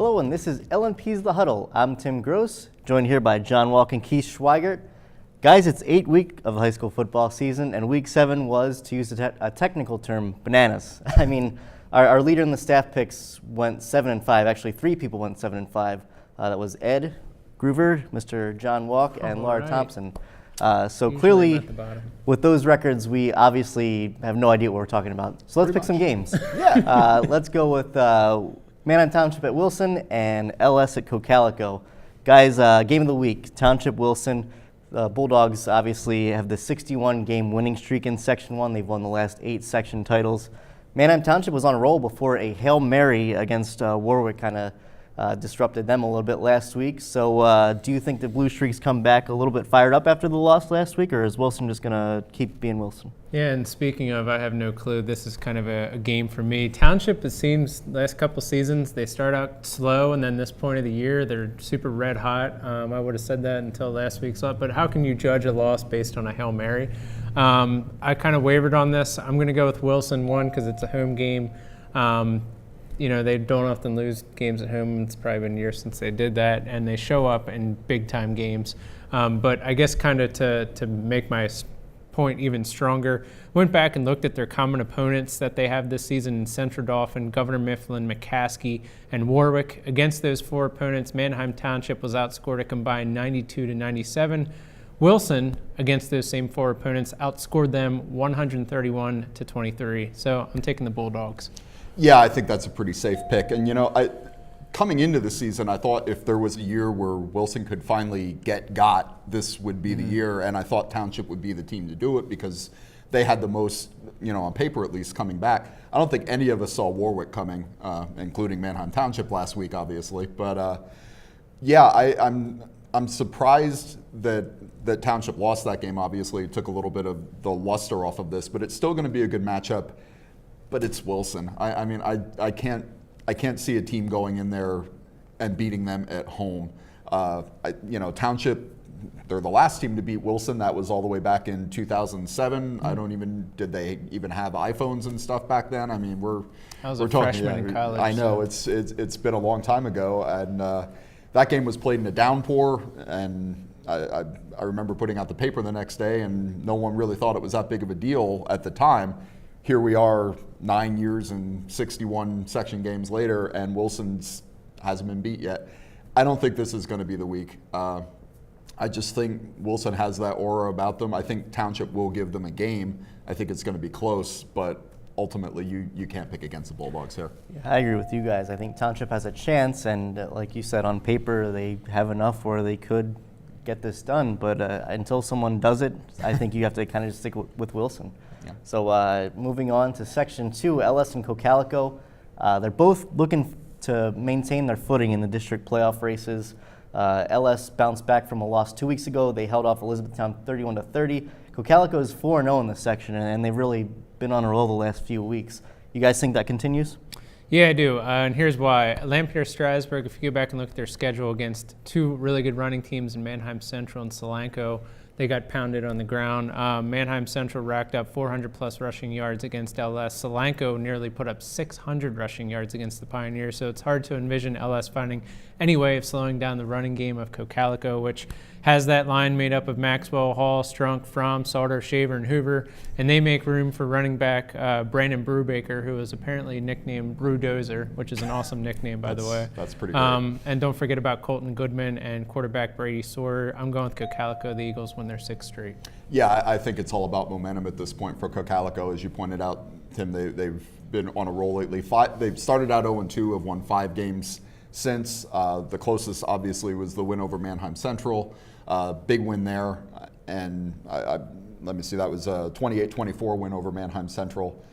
Hello, and this is LNP's The Huddle. I'm Tim Gross, joined here by John Walk and Keith Schweigert. Guys, it's 8 week of the high school football season, and week 7 was, to use a technical term, bananas. I mean, our leader in the staff picks went 7-5. Actually, 3 people went 7-5. That was Ed Groover, Mr. John Walk, and Laura Thompson. So usually clearly, with those records, we obviously have no idea what we're talking about. So let's pick some games. Yeah. Let's go with Manheim Township at Wilson and LS at Cocalico. Guys, game of the week, Township-Wilson. The Bulldogs obviously have the 61-game winning streak in Section 1. They've won the last 8 section titles. Manheim Township was on a roll before a Hail Mary against Warwick kind of disrupted them a little bit last week. So do you think the Blue Streaks come back a little bit fired up after the loss last week, or is Wilson just going to keep being Wilson? Yeah, and speaking of, I have no clue. This is kind of a game for me. Township, it seems, last couple seasons, they start out slow, and then this point of the year, they're super red hot. I would have said that until last week's up, but how can you judge a loss based on a Hail Mary? I kind of wavered on this. I'm going to go with Wilson, one, because it's a home game. They don't often lose games at home. It's probably been years since they did that, and they show up in big-time games. But I guess kind of to make my point even stronger, went back and looked at their common opponents that they have this season in Central Dauphin, Governor Mifflin, McCaskey, and Warwick. Against those 4 opponents, Manheim Township was outscored a combined 92-97. Wilson, against those same 4 opponents, outscored them 131-23. So I'm taking the Bulldogs. Yeah, I think that's a pretty safe pick. And, coming into the season, I thought if there was a year where Wilson could finally got, this would be the year. And I thought Township would be the team to do it because they had the most, on paper at least, coming back. I don't think any of us saw Warwick coming, including Manheim Township last week, obviously. But, I'm surprised that Township lost that game, obviously. It took a little bit of the luster off of this, but it's still going to be a good matchup. But it's Wilson. I can't see a team going in there and beating them at home. Township, they're the last team to beat Wilson. That was all the way back in 2007. Did they even have iPhones and stuff back then? We're talking freshman in college. I know, so. It's been a long time ago, and that game was played in a downpour, and I remember putting out the paper the next day, and no one really thought it was that big of a deal at the time. Here we are 9 years and 61 section games later, and Wilson's hasn't been beat yet. I don't think this is going to be the week. I just think Wilson has that aura about them. I think Township will give them a game. I think it's going to be close, but ultimately you can't pick against the Bulldogs here. Yeah, I agree with you guys. I think Township has a chance, and like you said, on paper they have enough where they could get this done, but until someone does it, I think you have to kind of just stick with Wilson. Yeah. So moving on to Section 2, LS and Cocalico. They're both looking to maintain their footing in the district playoff races. LS bounced back from a loss 2 weeks ago. They held off Elizabethtown 31-30. Cocalico is 4-0 in this section, and they've really been on a roll the last few weeks. You guys think that continues? Yeah, I do, and here's why. LampeterStrasburg, if you go back and look at their schedule against 2 really good running teams in Manheim Central and Cocalico, they got pounded on the ground. Manheim Central racked up 400-plus rushing yards against LS. Cocalico nearly put up 600 rushing yards against the Pioneers, so it's hard to envision LS finding any way of slowing down the running game of Cocalico, which has that line made up of Maxwell, Hall, Strunk, Fromm, Sauter, Shaver, and Hoover, and they make room for running back Brandon Brubaker, who is apparently nicknamed Brewdozer, which is an awesome nickname, by the way. That's pretty great. And don't forget about Colton Goodman and quarterback Brady Sawyer. I'm going with Cocalico. The Eagles win their 6th straight. Yeah, I think it's all about momentum at this point for Cocalico. As you pointed out, Tim, they've been on a roll lately. They've started out 0-2, have won 5 games since. The closest, obviously, was the win over Manheim Central. Big win there, and let me see, that was a 28-24 win over Manheim Central,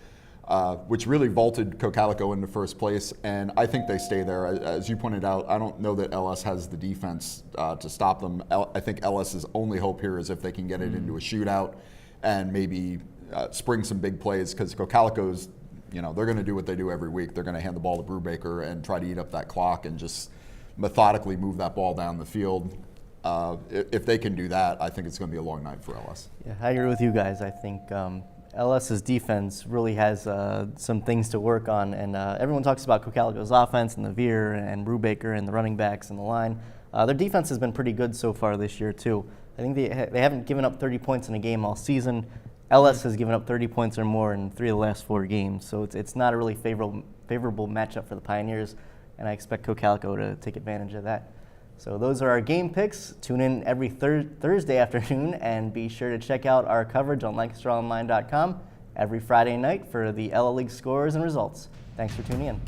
which really vaulted Cocalico into first place, and I think they stay there. As you pointed out, I don't know that LS has the defense to stop them. I think LS's only hope here is if they can get it into a shootout and maybe spring some big plays, because Cocalico's, they're going to do what they do every week. They're going to hand the ball to Brubaker and try to eat up that clock and just methodically move that ball down the field. If they can do that, I think it's going to be a long night for LS. Yeah, I agree with you guys. I think LS's defense really has some things to work on, and everyone talks about Cocalico's offense and the Veer and Brubaker and the running backs and the line. Their defense has been pretty good so far this year too. I think they haven't given up 30 points in a game all season. LS has given up 30 points or more in 3 of the last 4 games, so it's not a really favorable matchup for the Pioneers, and I expect Cocalico to take advantage of that. So those are our game picks. Tune in every Thursday afternoon, and be sure to check out our coverage on LancasterOnline.com every Friday night for the LL League scores and results. Thanks for tuning in.